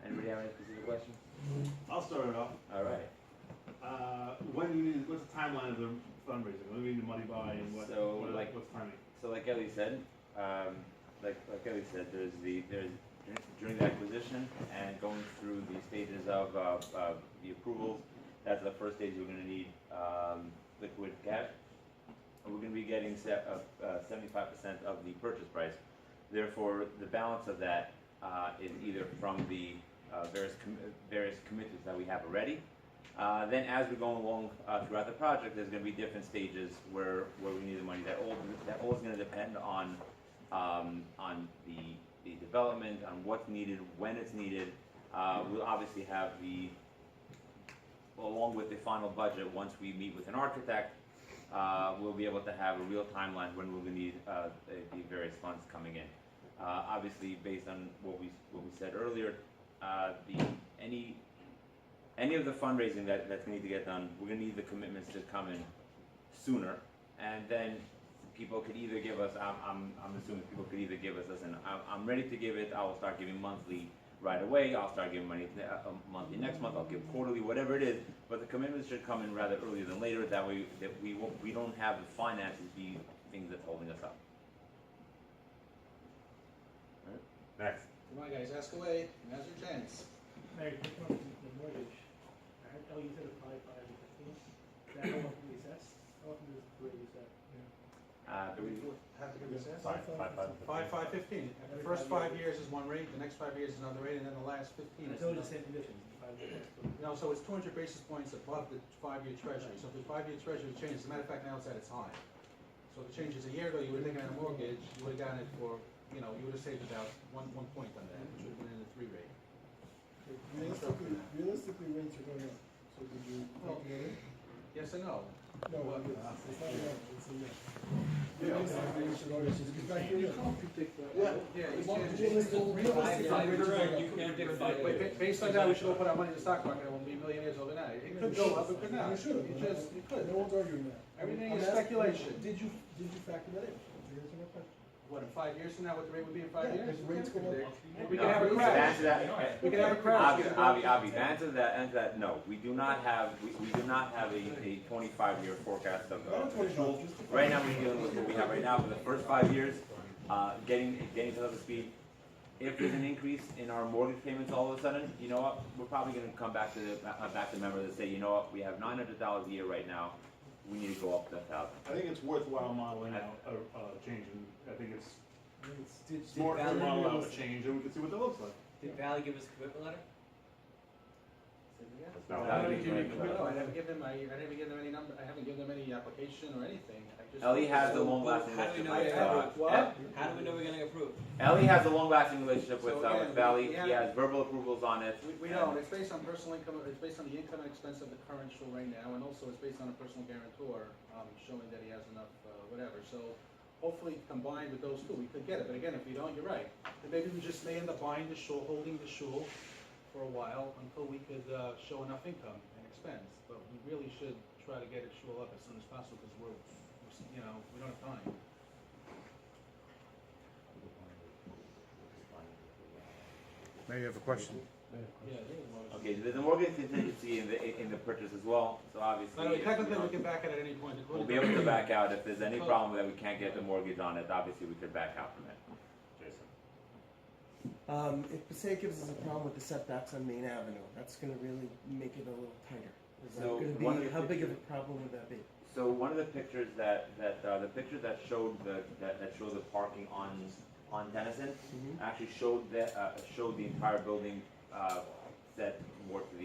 Anybody have any specific questions? I'll start it off. All right. When do you need, what's the timeline of the fundraising? When do you need the money by and what, So, what's timing? So like Ellie said, like Ellie said, there's during the acquisition and going through the stages of the approvals. That's the first stage. We're going to need liquid cash. And we're going to be getting 75% of the purchase price. Therefore, the balance of that is either from the various commitments that we have already. Then as we're going along throughout the project, there's going to be different stages where we need the money. That all is going to depend on the development, on what's needed, when it's needed. We'll obviously have along with the final budget, once we meet with an architect, we'll be able to have a real timeline when we're going to need the various funds coming in. Obviously, based on what we said earlier, any of the fundraising that's going to need to get done, we're going to need the commitments to come in sooner, and then people could either give us. I'm assuming people could either give us. Listen, I'm ready to give it. I will start giving monthly right away. I'll start giving money monthly next month. I'll give quarterly, whatever it is. But the commitments should come in rather earlier than later. That way, we don't have the finances be things that's holding us up. All right. Next. Come on, guys, ask away. Now's your chance. Mary, take on the mortgage. I heard you said it's 5, 5, 15. Is that how often we assess? How often does the rate reset? Do we have to give this answer? 5, 15. The first 5 years is one rate, the next 5 years is another rate, and then the last 15 is It's always another. the same conditions. 5 years. No, so it's 200 basis points above the 5-year treasury. So if the 5-year treasury changes, as a matter of fact, now it's at its high. So if it changes a year ago, you would have taken out a mortgage, you would have gotten it for, you would have saved about one point on that, which would have been in the 3 rate. Realistically, rates are going up, so did you calculate it? Yes and no. No, it's not enough, it's a yes. Yeah. You can't predict that. Yeah, you Well, can't- realistically, You can't predict 5 Wait, years. based on that, we should all put our money in the stock market, and we'll be millionaires overnight. It could go up, it could not. You should have. You could. No one's arguing that. Everything I'm is asking, speculation. Did you factor that in? That's the answer to my question. What, in 5 years from now, what the rate would be in 5 Yeah, years? if rates go up. We could have a To crash. answer that, We could have a crash. Avi, to answer that, no, we do not have a 25-year forecast of Shul. Right now, we're dealing with what we have right now for the first 5 years, getting to another speed. If there's an increase in our mortgage payments all of a sudden, you know what, we're probably going to come back to the member and say, you know what, we have $900 a year right now, we need to go up to 1,000. I think it's worthwhile modeling out a change, and I think it's Did smart to Valley model out a change, and we can see what that looks like. Did Valley give us a commitment letter? No, I haven't given them, I haven't given them any number, I haven't given them any application or anything. I just. Ellie has a long-lasting How do we relationship know with, What? How do we know we're getting approved? Ellie has a long-lasting relationship with So again, Valley. we He has verbal approvals on it. We don't, it's based on personal income, it's based on the income and expense of the current Shul right now, and also it's based on a personal guarantor, showing that he has enough, whatever, so hopefully combined with those two, we could get it, but again, if we don't, you're right. Then maybe we just may end up buying the Shul, holding the Shul for a while, until we could, show enough income and expense, but we really should try to get it Shul up as soon as possible, because we're, we don't have time. Maybe you have a question? Yeah, Okay, there's a mortgage contingency in the purchase as well, so obviously. By the way, technically, we can back it at any point. We'll be able to back out if there's any problem that we can't get the mortgage on it, obviously we could back out from it. Jason? If say it gives us a problem with the setbacks on Main Avenue, that's gonna really make it a little tighter. Is that So, gonna one of be, the how big of a pictures- problem would that be? So one of the pictures that showed that showed the parking on Tennyson actually showed the entire building set more to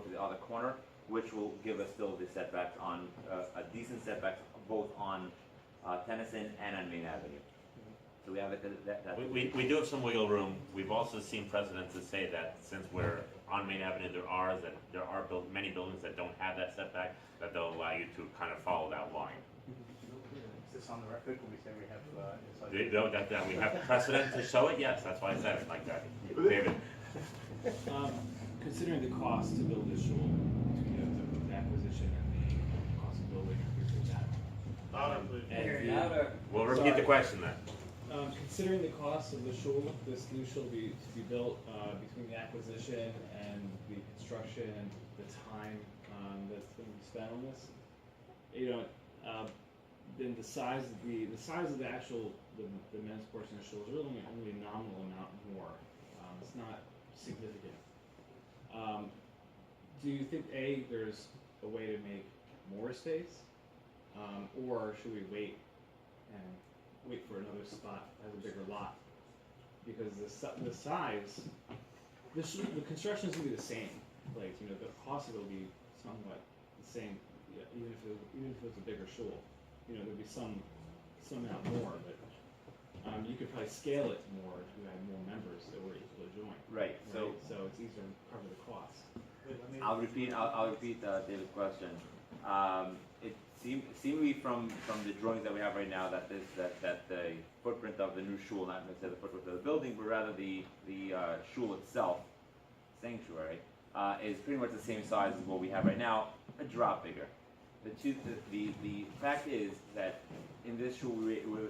the other corner, which will give us still the setbacks on a decent setbacks both on Tennyson and on Main Avenue. So we have that. We do have some wiggle room. We've also seen precedents that say that since we're on Main Avenue, there are many buildings that don't have that setback, that they'll allow you to kind of follow that line. Is this on the record, when we say we have, That we have precedent to show it, yes, that's why I said it like that. David? Considering the cost to build this shul, between the acquisition and the cost of building, and that. Louder, please. Louder. We'll repeat the question then. Considering the cost of the shul, this new shul to be built, between the acquisition and the construction and the time, that's gonna be spent on this, you know, then the size of the actual, the men's portion of the shul is really only a nominal amount more. It's not significant. Do you think, A, there's a way to make more space? Or should we wait for another spot that has a bigger lot? Because the size, the construction is gonna be the same. Like, you know, the cost of it will be somewhat the same, yeah, even if it was a bigger shul. You know, there'd be some amount more, but you could probably scale it more if you had more members that were able to join. Right, so it's easier to cover the cost. I'll repeat David's question. It seemingly from the drawings that we have right now that the footprint of the new shul, not necessarily the footprint of the building, but rather the shul itself, sanctuary, is pretty much the same size as what we have right now, a drop bigger. The fact is that in this shul, we're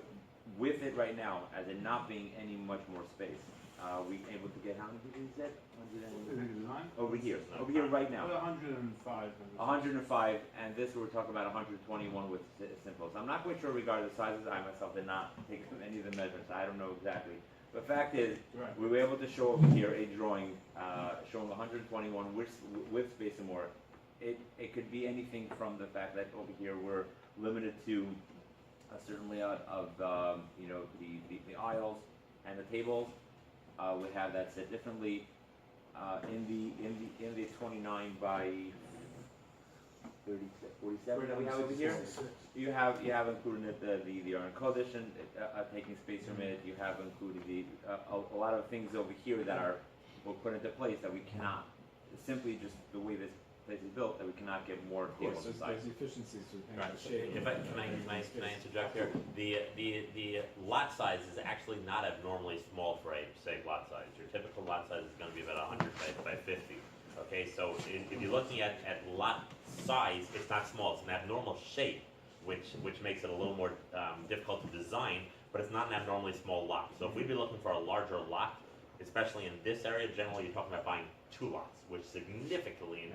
with it right now, as it not being any much more space, we able to get how many people you said? 109? Over here right now. 105. 105, and this we're talking about 121 with simple. So I'm not quite sure regarding the sizes. I myself did not take any of the measurements. I don't know exactly. But fact is, Right. we were able to show over here a drawing showing 121 with space and more. It could be anything from the fact that over here we're limited to a certain layout of you know, the aisles and the tables. We have that set differently. In the 29 by 47 that we have over here, you have included the Aron Kodesh and taking space from it. You have included a lot of things over here that were put into place that we cannot, simply just the way this place is built, that we cannot get more tables inside. There's efficiencies to Right. the shape. Can I interject here? The lot size is actually not abnormally small for a, say, lot size. Your typical lot size is gonna be about 100 by 50. Okay, so if you're looking at lot size, it's not small, it's an abnormal shape, which makes it a little more difficult to design, but it's not an abnormally small lot. So if we'd be looking for a larger lot, especially in this area, generally you're talking about buying 2 lots, which significantly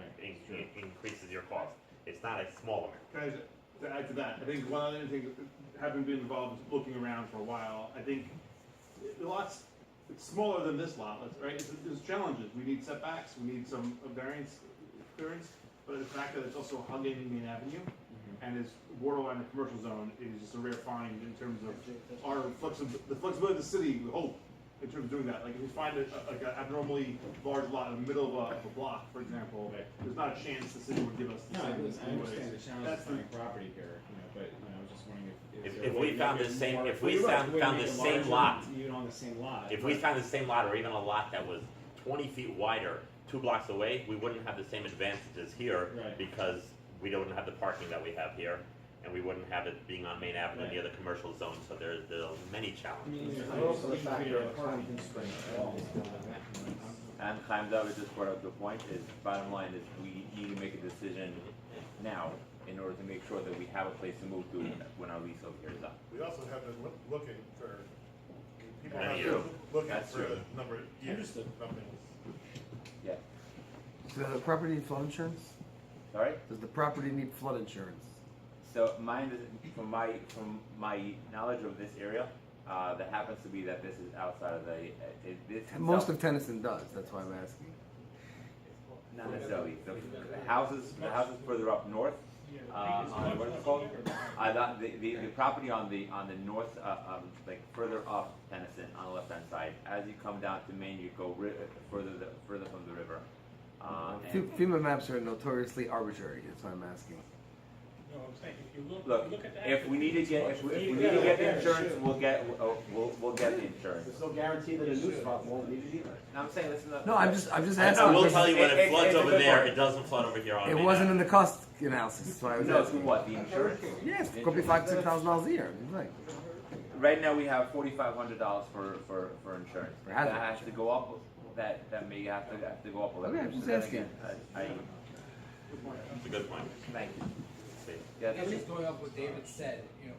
increases your cost. It's not a small amount. Guys, to add to that, I think one other thing, having been involved looking around for a while, I think the lot's, it's smaller than this lot, right? There's challenges. We need setbacks, we need some variance clearance, but the fact that it's also hugging Main Avenue and is borderline the commercial zone is just a rare find in terms of the flexibility of the city, we hope, in terms of doing that. Like if we find an abnormally large lot in the middle of a block, for example, there's not a chance the city would give us the No, I same. understand the challenge of finding property here, you know, but, you know, I was just wondering If we found the same, if we found the same lot, even on the same lot. if we found the same lot or even a lot that was 20 feet wider, 2 blocks away, we wouldn't have the same advantages here Right. because we don't have the parking that we have here, and we wouldn't have it being on Main Avenue near the commercial zone. So there's many challenges. And also the factor of parking constraints. And Chaim David just brought up the point is, bottom line is we need to make a decision now in order to make sure that we have a place to move to when our lease over here is up. We also have been looking for, people That's have true. been looking That's for true. a number of years. Understood. Nothing. Yeah. Does the property need flood insurance? Sorry? Does the property need flood insurance? So from my knowledge of this area, that happens to be that this is outside of this. Most of Tennyson does, that's why I'm asking. Not necessarily. The houses further up north, on what is it called? The property on the north, like further up Tennyson on the left hand side. As you come down to Maine, you go further from the river. And FEMA maps are notoriously arbitrary, that's why I'm asking. No, I'm saying, if you look, look at that. if we need to get the insurance, we'll get the insurance. There's no guarantee that a new spot won't need it either. No, I'm saying listen. No, I'm just I asking. will because tell you when it It's floods a over good there, point. it doesn't flood over here on It Main wasn't in Avenue. the cost analysis, that's why I was No, asking. what, the insurance? Yes, it could be $5,000-$6,000 a year. It's like, Right now we have $4,500 for insurance. For hazard That has to go up. That may have to go up a little. Okay, I'm bit. just But then asking. again, It's a good point. thank you. See. Yeah, Yeah, just going off what David said, you know,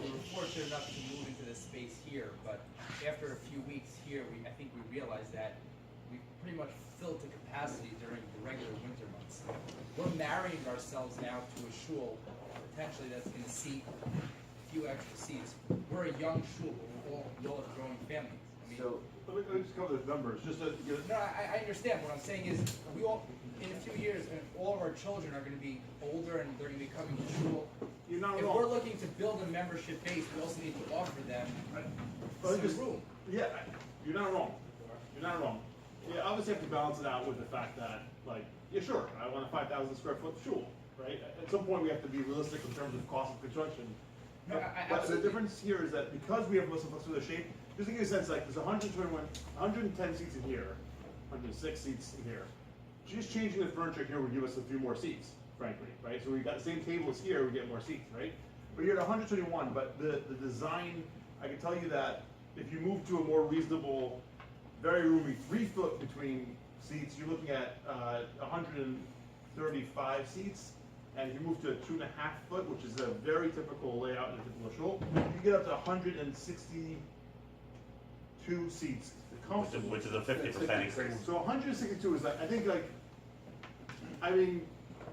we were fortunate enough to move into this space here, but after a few weeks here, I think we realized that we pretty much filled to capacity during the regular winter months. We're marrying ourselves now to a shul, potentially that's gonna seat a few extra seats. We're a young shul, we all have growing families. I mean, So, Let me just cover the numbers, just to get it. no, I understand. What I'm saying is, we all, in a few years, and all of our children are gonna be older and they're gonna be coming to shul. You're not If wrong. we're looking to build a membership base, we also need to offer them Well, some just- room. Yeah, you're not wrong. You're not wrong. You obviously have to balance it out with the fact that, like, yeah, sure, I want a 5,000 square foot shul, right? At some point, we have to be realistic in terms of cost of construction. No, But the absolutely. difference here is that because we have most of us with a shape, just to give you a sense, like, there's 121, 110 seats in here, 106 seats in here. Just changing the furniture here would give us a few more seats, frankly, right? So we got the same tables here, we get more seats, right? But you're at 121, but the design, I can tell you that if you move to a more reasonable, very roomy 3 foot between seats, you're looking at 135 seats. And if you move to a 2.5 foot, which is a very typical layout in a typical shul, you get up to 162 seats comfortably. Which is a 50% increase. So 162 is, like, I think, like, I mean,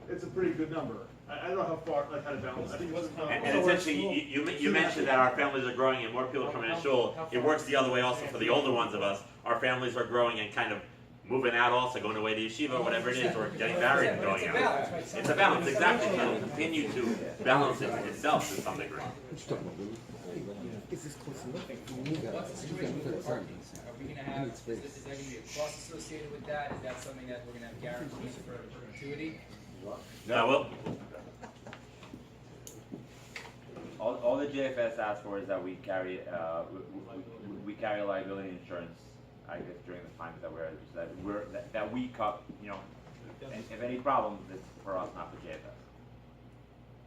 it's a pretty good number. I don't know how far, like, how to balance. I think it's And essentially, you mentioned that our families are growing and more people are coming to shul. It works the other way also for the older ones of us. Our families are growing and kind of moving out also, going away to yeshiva, whatever it is, or getting married and going out. It's a balance, exactly. It'll continue to balance itself to some degree. Is this close enough? What's the situation with the parking? Are we gonna have, is there gonna be a cost associated with that? Is that something that we're gonna have guarantees for perpetuity? Now, well, all the JFS asks for is that we carry, we carry liability insurance, I guess, during the times that that we cut, you know, and if any problems, it's for us, not for JFS.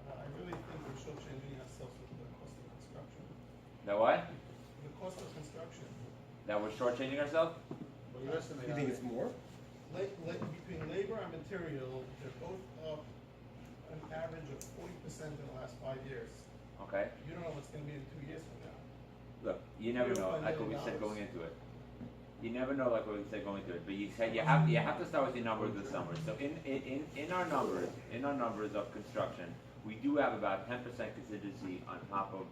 I really think we're shortchanging ourselves with the cost of construction. That what? The cost of construction, That we're shortchanging ourselves? What do you estimate? You think it's more? between labor and material, they're both up an average of 40% in the last 5 years. Okay. You don't know what's gonna be in 2 years from now. Look, you never know, like what we said going into it. You never know, like what we said going into it. But you said you have to start with your numbers this summer. So in our numbers of construction, we do have about 10% contingency on top of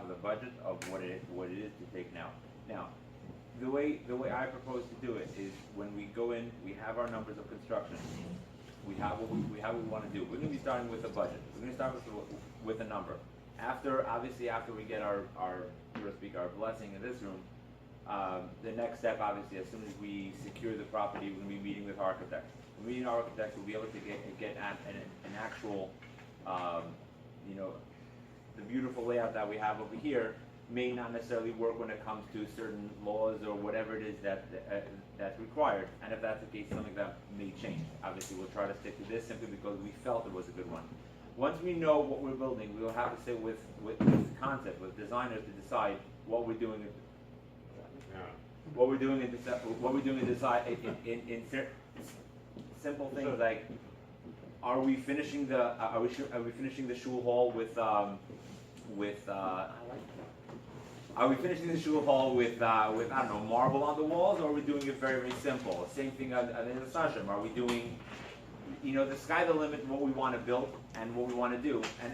the budget of what it is to take now. Now, the way I propose to do it is when we go in, we have our numbers of construction. We have what we want to do. We're going to be starting with a budget. We're going to start with a number. After we get our so to speak, our blessing in this room, the next step, obviously, as soon as we secure the property, we're going to be meeting with architects. When we meet architects, we'll be able to get an actual, you know, the beautiful layout that we have over here may not necessarily work when it comes to certain laws or whatever it is that's required. And if that's the case, something that may change. Obviously, we'll try to stick to this simply because we felt it was a good one. Once we know what we're building, we will have to sit with concept, with designers to decide what we're doing. What we're doing in simple things like, are we finishing the shul hall with are we finishing the shul hall with I don't know, marble on the walls, or are we doing it very, very simple? Same thing on the Sashim. Are we doing, you know, the sky the limit, what we want to build and what we want to do, and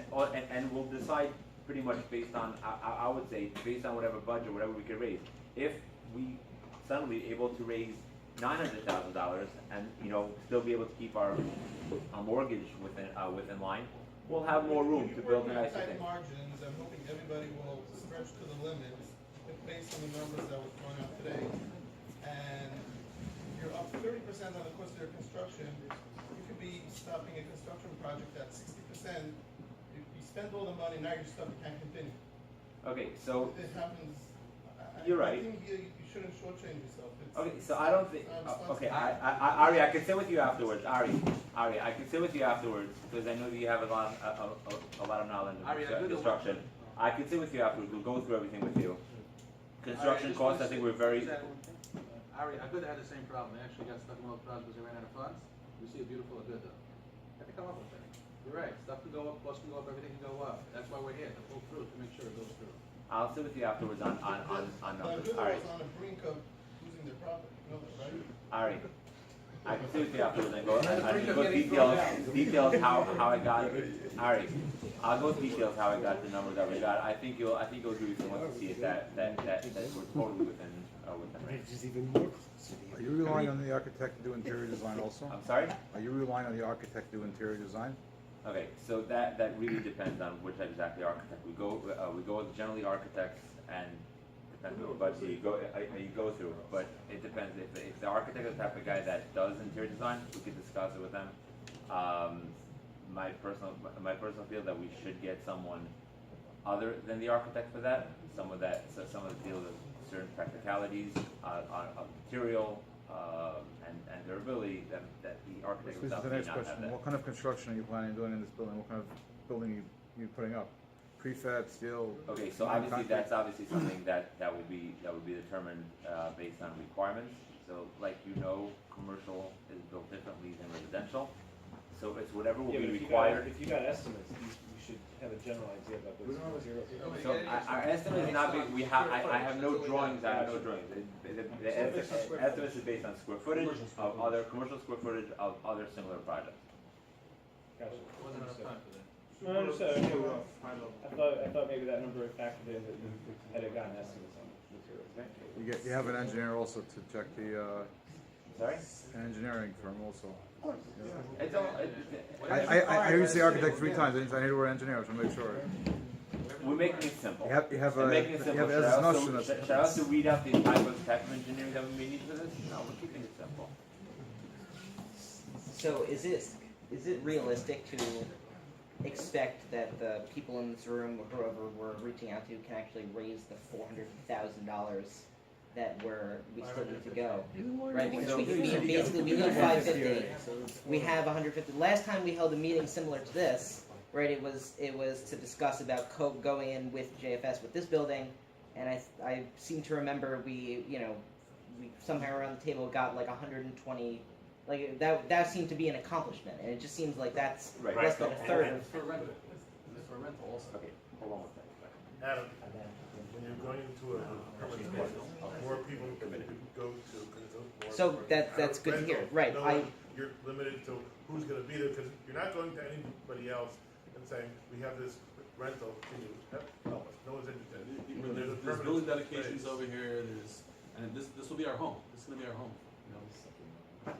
we'll decide pretty much based on, I would say, based on whatever budget, whatever we could raise. If we suddenly able to raise $900,000 and, you know, still be able to keep our mortgage within line, we'll have more room to build a nicer thing. Tight margins, I'm hoping everybody will stretch to the limit based on the numbers that were thrown out today. And you're up 30% on the cost of your construction. You could be stopping a construction project at 60%. You spend all the money, now you're stuck, you can't continue. Okay, so It happens. You're right. I think you shouldn't shortchange yourself. okay, so I don't think. Okay, Ari, I can sit with you afterwards. Ari, I can sit with you afterwards because I know that you have a lot of knowledge of construction. I can sit with you afterwards. We'll go through everything with you. Construction costs, I think we're very. Ari, Aguda had the same problem. They actually got stuck in all the problems because they ran out of funds. We see a beautiful Aguda. Have to come up with that. You're right, stuff can go up, costs can go up, everything can go up. That's why we're here, to pull through, to make sure it goes through. I'll sit with you afterwards on The numbers. villa All right, was on the brink of losing their property, you know that, right? all right. I can sit with you afterwards and go, Yeah, the I brink can of go getting details how I got it. All right, I'll go details how I got the numbers that we got. I think you'll agree with me once you see it that we're totally within range. It's even more close. Are you relying on the architect to do interior design also? I'm sorry? Are you relying on the architect to do interior design? Okay, so that really depends on which exactly architect. We go with generally architects and depends on what budget you go through, but it depends. If the architect is the type of guy that does interior design, we could discuss it with them. My personal feel that we should get someone other than the architect for that. Someone that deals with certain practicalities of material and durability that the architect This is itself the may next not have question. that. What kind of construction are you planning on doing in this building? What kind of building you putting up? Prefab, steel? Okay, so obviously that's something that would be determined based on requirements. So like commercial is built differently than residential. So it's whatever will Yeah, be but required. if you got estimates, you should have a general idea about those materials. So our estimate is not big, I have no drawings, The estimate is based on square footage of other, commercial square footage of other similar projects. Gotcha. Wasn't enough time for that. No, I understand. Super rough, high level. I thought maybe that number factored in that you had gotten estimates on materials. You have an engineer also to check the, Sorry? an engineering firm also. It's all, I used the architect 3 times, I need the word engineer, so make sure. we're making it simple. You have We're a, making it you simple. have as notion Should I also read out the type of type of engineering that we may need for this? No, we're keeping it simple. So is it realistic to expect that the people in this room, or whoever we're reaching out to, can actually raise the $400,000 that we still need to go? Right, because we basically we need 550. We have 150. Last time we held a meeting similar to this, right? It was to discuss about going in with JFS with this building, and I seem to remember we somehow around the table got like 120. Like that seemed to be an accomplishment, and it just seems like that's Right. less than a third. It's for rental. It's for rental also. Okay, hold on one second. Adam, when you're going into a permanent space, more people can go to, more. So that's good to hear, right? You're limited to who's gonna be there, because you're not going to anybody else and saying, we have this rental, can you help us? No one's interested. When there's a There's permanent building dedications space. over here, and this will be our home, this is gonna be our home,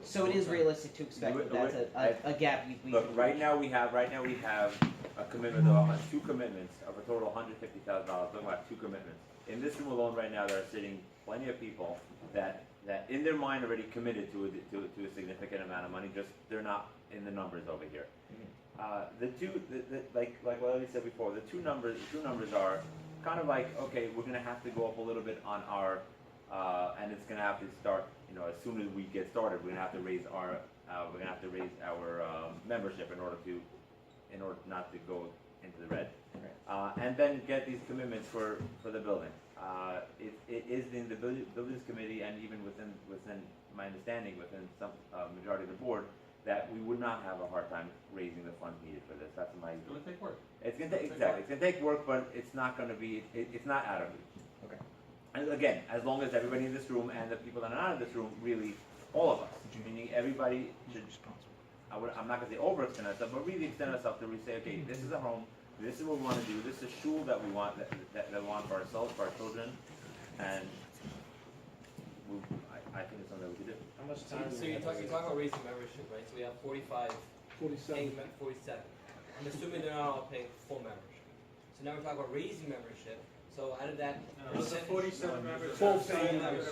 So it is realistic to expect that that's a gap we Look, right now we have a commitment of 2 commitments of a total of $150,000. Talking about 2 commitments. In this room alone, right now, there are sitting plenty of people that in their mind already committed to a significant amount of money. Just they're not in the numbers over here. Like what I said before, the two numbers are kind of like, okay, we're gonna have to go up a little bit on our, and it's gonna have to start. As soon as we get started, we're gonna have to raise our membership in order not to go into the red, and then get these commitments for the building. It is in the buildings committee, and even within my understanding, within some majority of the board, that we would not have a hard time raising the funds needed for this. That's my. It's gonna take work. It's gonna take exactly. It's gonna take work, but it's not gonna be. It's not out of reach. Okay. And again, as long as everybody in this room and the people that are not in this room, really, all of us, meaning everybody should. I'm not gonna say overextend ourselves, but really extend ourselves to really say, okay, this is a home. This is what we want to do. This is a shul that we want that we want for ourselves, for our children, and I think it's something that we could do. How much time? So you're talking about raising membership, right? So we have 45. 47. 47. I'm assuming they're not all paying full membership. So now we're talking about raising membership. So out of that percentage, 47 members. Full Full pay. members.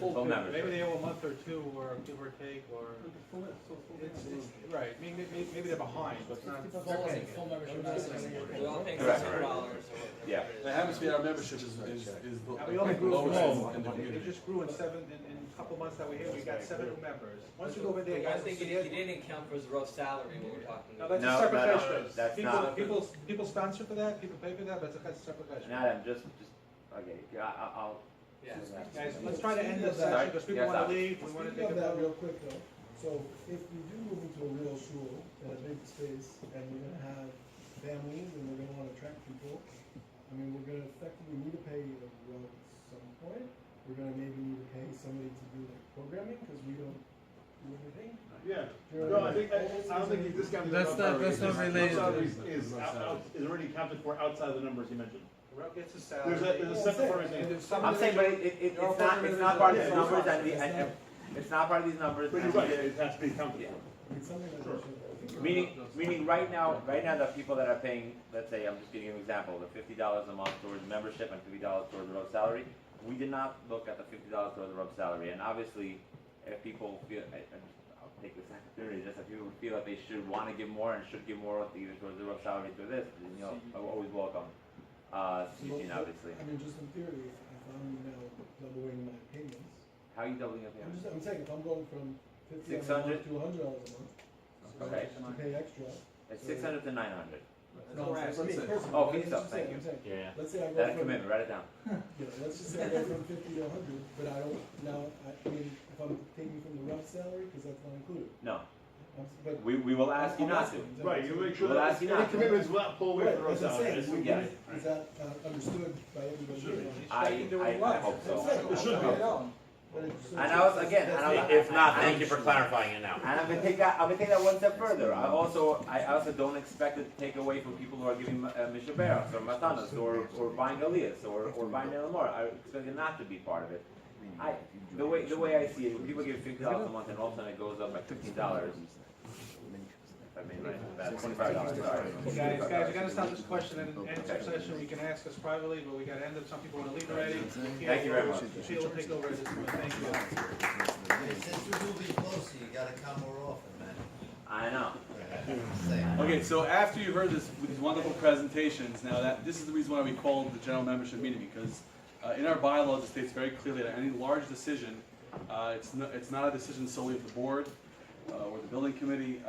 Full membership. Maybe they owe a month or 2, or give or take, or. It's right. Maybe they're behind, but it's not. Full membership, not we're all paying Correct. $600 or whatever. Yeah. It happens to be our membership is We only the grew from lowest in the It community. just grew in a couple months that we're here. We got 7 new members. Once you go over there, The one guys, thing see you it. didn't count for is the rough salary when we're talking No, about. that's No, a separate no, no, question. that's people, not- people sponsor for that. People pay for that, but that's a separate question. And Adam, just okay. I'll. Yeah. Guys, let's try to end this Sorry? session because people Yes, want Adam. to leave. We want to Speaking take of a that real vote. quick though, So if you do move into a real shul in a big space, and you're gonna have families, and we're gonna wanna attract people, I mean, we're gonna effectively need to pay a row at some point. We're gonna maybe need to pay somebody to do like programming, cause we don't do anything. Yeah. You know No, what I think, mean? I don't think he's discounting the That's rub not salary. related. Rub salary is already accounted for outside the numbers you mentioned. Rep gets a salary. There's a separate for And everything. if some I'm saying, but it's not part of these Yeah, numbers, it's and it's not part of these numbers. But you're right, it has to be accounted Yeah. for. It's something that Sure. we should. Meaning right now, the people that are paying, let's say, I'm just giving you an example, the $50 a month towards membership and $50 towards the road salary, we did not look at the $50 towards the road salary, and obviously, if people feel, I'll take this opportunity, just if people feel that they should want to give more and should give more either towards the road salary to this, then, you know, I always welcome, obviously. I mean, just in theory, if I'm now doubling my payments, How are you doubling up here? I'm saying, if I'm going from $50 a 600? month to $100 a month, Okay. to pay extra. It's 600 to 900. No, for me personally. Oh, I'm fees just up, thank saying, you. I'm saying, Yeah. let's say I go That from, commitment, write it down. let's just say I go from 50 to 100, but I don't, now, I mean, if I'm taking from the rough salary, cause that's not included. No. But We will ask you I'm not to. asking, Right, you make sure We'll that ask you any not to. commitments will not pull away Right, from the road as I'm salary. saying, Yes, we we get get it. is that understood by everybody here? I hope so. It should be. But it's- And I was, again, and I was, If not, thank you for clarifying it now. And I'm gonna take that one step further. I also don't expect it to take away from people who are giving Mishaberos or Matanas or buying Elias or buying Elamor. I expect it not to be part of it. The way I see it, when people give $50 a month and all of a sudden it goes up by $15. I mean, right, $25, sorry. Guys, we gotta stop this question and answer session. You can ask us privately, but we gotta end it. Some people wanna leave already. Thank you very much. Sheila will take over at this point. Thank you. Hey, since we're moving closer, you gotta come more often, man. I know. Okay, so after you heard these wonderful presentations, this is the reason why we called the general membership meeting, because in our bylaws, it states very clearly that any large decision, it's not a decision solely of the board or the building committee.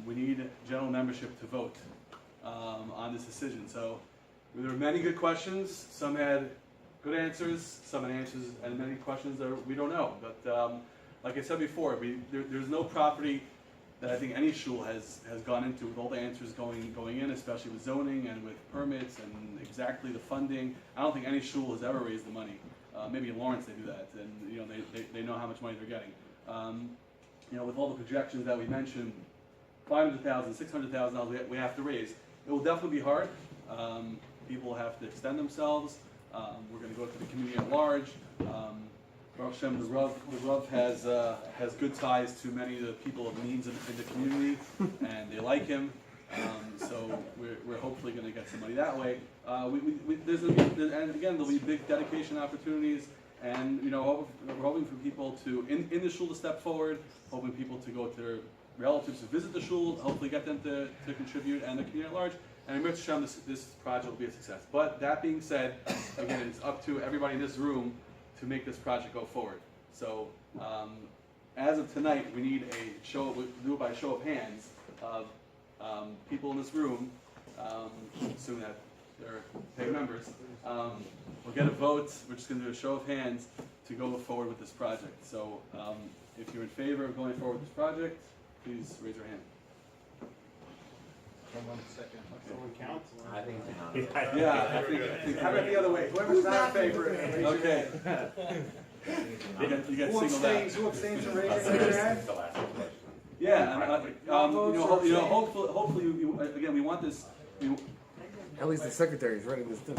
We need general membership to vote on this decision. So there were many good questions. Some had good answers, some had answers, and many questions that we don't know. But like I said before, there's no property that I think any shul has gone into with all the answers going in, especially with zoning and with permits and exactly the funding. I don't think any shul has ever raised the money. Maybe in Lawrence they do that, and you know they know how much money they're getting. You know, with all the projections that we mentioned, $500,000, $600,000 we have to raise. It will definitely be hard. People have to extend themselves. We're going to go to the community at large. Baruch Hashem, the Rav has good ties to many of the people of means in the community, and they like him. So we're hopefully going to get some money that way. And again, there'll be big dedication opportunities, and you know, we're hoping for people to in the shul to step forward, hoping people to go to their relatives to visit the shul, hopefully get them to contribute, and the community at large. And Baruch Hashem, this project will be a success. But that being said, again, it's up to everybody in this room to make this project go forward. So, as of tonight, we need we'll do it by a show of hands of people in this room, assuming that they're paid members. We'll get a vote. We're just going to do a show of hands to go forward with this project. So, if you're in favor of going forward with this project, please raise your hand. One second. Someone counts? I think it's enough. Yeah, I think. How about the other way? Whoever's not in favor, raise your Okay. hand. You get singled out. Who abstains from raising their hand? Yeah, and, hopefully, again, we want this. At least the secretary is writing this down.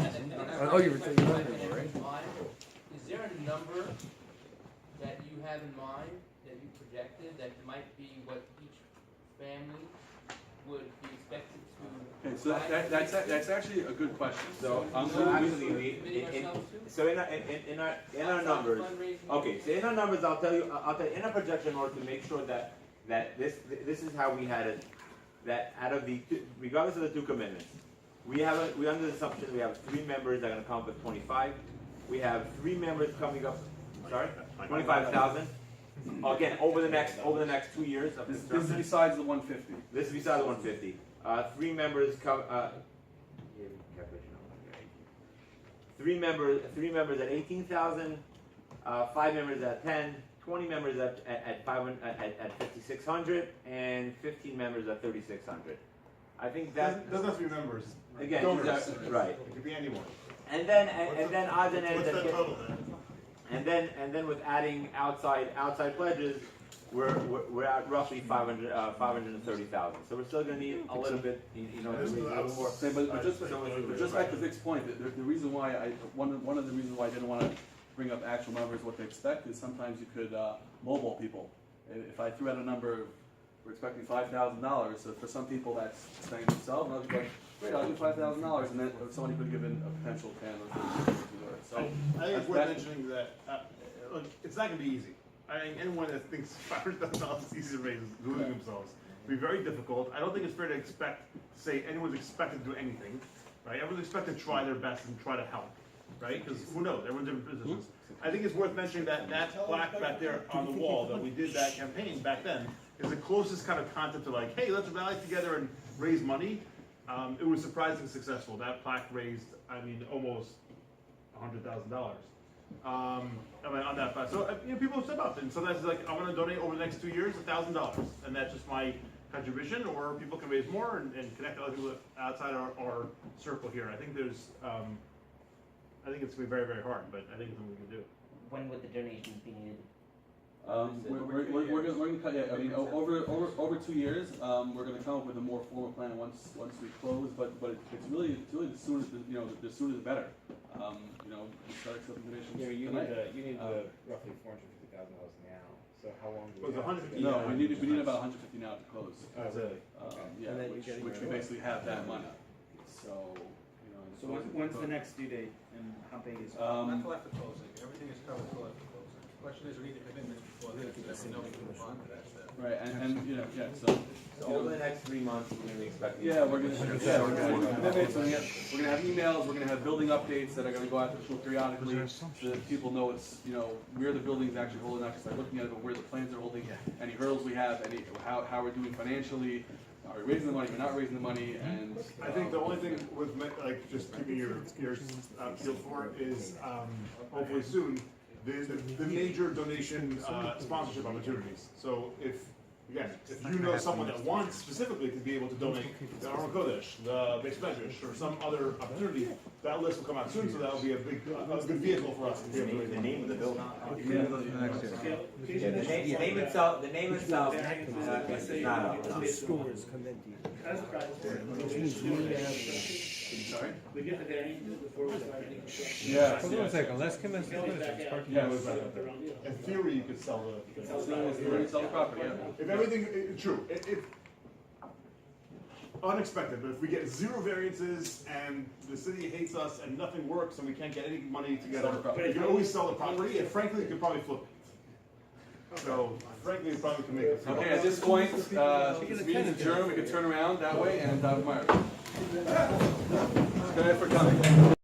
Oh, you're writing it, right? Is there a number that you have in mind that you projected that might be what each family would be expected to? Okay, so that's actually a good question. So actually, in our numbers, okay. So in our numbers, I'll tell you in our projection, in order to make sure that this is how we had it. That out of the regardless of the two commitments, we under the assumption we have 3 members that are going to come up with 25. We have 3 members coming up. Sorry, 25,000. Again, over the next 2 years of This is construction. besides the 150. This is besides the 150. 3 members come. 3 members at 18,000. 5 members at 10. 20 members at 5,600 and 15 members at 3,600. I think that Doesn't have to be members. again, Donors. exactly, right. It could be anyone. And then odds and ends What's that that total then? and then with adding outside pledges, we're at roughly 530,000. So we're still going to need a little bit, you know, to raise a little more. Say, but just back to Vic's point, the reason why one of the reasons why I didn't want to bring up actual numbers, what they expect is sometimes you could lowball people. If I threw out a number, we're expecting $5,000. So for some people that's saying themselves, and others go, great, I'll do $5,000, and then somebody could give in a potential 10 or 15. So I think it's worth mentioning that look, it's not going to be easy. I think anyone that thinks $500,000 is easy to raise is deluding themselves. It'll be very difficult. I don't think it's fair to say anyone's expected to do anything, right? Everyone's expected to try their best and try to help, right? Because who knows? Everyone's in different positions. I think it's worth mentioning that plaque back there on the wall that we did that campaign back then is the closest kind of concept to like, hey, let's rally together and raise money. It was surprisingly successful. That plaque raised, I mean, almost $100,000. I mean, on that fact. So you know, people step up, and sometimes it's like, I'm going to donate over the next 2 years $1,000, and that's just my contribution. Or people can raise more and connect other people outside our circle here. I think there's, I think it's going to be very, very hard, but I think it's something we can do. When would the donations be needed? We're going to cut. Yeah, I mean, over 2 years, we're going to come up with a more formal plan once we close. But it's really the sooner the sooner the better. You know, we start accepting donations tonight. You need roughly $450,000 now. So how long do It was 150. No, we need about 150 now to close. Oh, really? Yeah, And then which you're we getting basically have that money. So, you know. So when's the next due date and how big is it? Not till after closing. Everything is covered till after closing. The question is, we need the commitment before then, so we know we can move on to that step. Right, and you know, yeah. So over the next 3 months, we're going to be expecting. Yeah, we're gonna have commitments. We're gonna have emails. We're gonna have building updates that are gonna go out to the Shul periodically, so that people know it's where the building is actually holding. Not just like looking at it, but where the plans are holding. Any hurdles we have, how we're doing financially. Are we raising the money? We're not raising the money, and I think the only thing with like just keeping your ears peeled for is hopefully soon the major donation sponsorship opportunities. So if you know someone that wants specifically to be able to donate the Aron Kodesh, the Beis Medrash, or some other opportunity, that list will come out soon. So that will be a good vehicle for us to be able to raise The money. name of the building. Yeah, The name itself is not up. Stores come empty. sorry. We get the variances before we start any construction. Yeah. Hold on a second, let's come in. In theory, you could sell the. Sell the property. Yeah. If everything, true, if unexpected, but if we get 0 variances and the city hates us and nothing works and we can't get any money together, you can always sell the property, and frankly, you could probably flip it. So, frankly, you probably can make it. Okay, at this point, this meeting's adjourned. We can turn around that way and Meyer.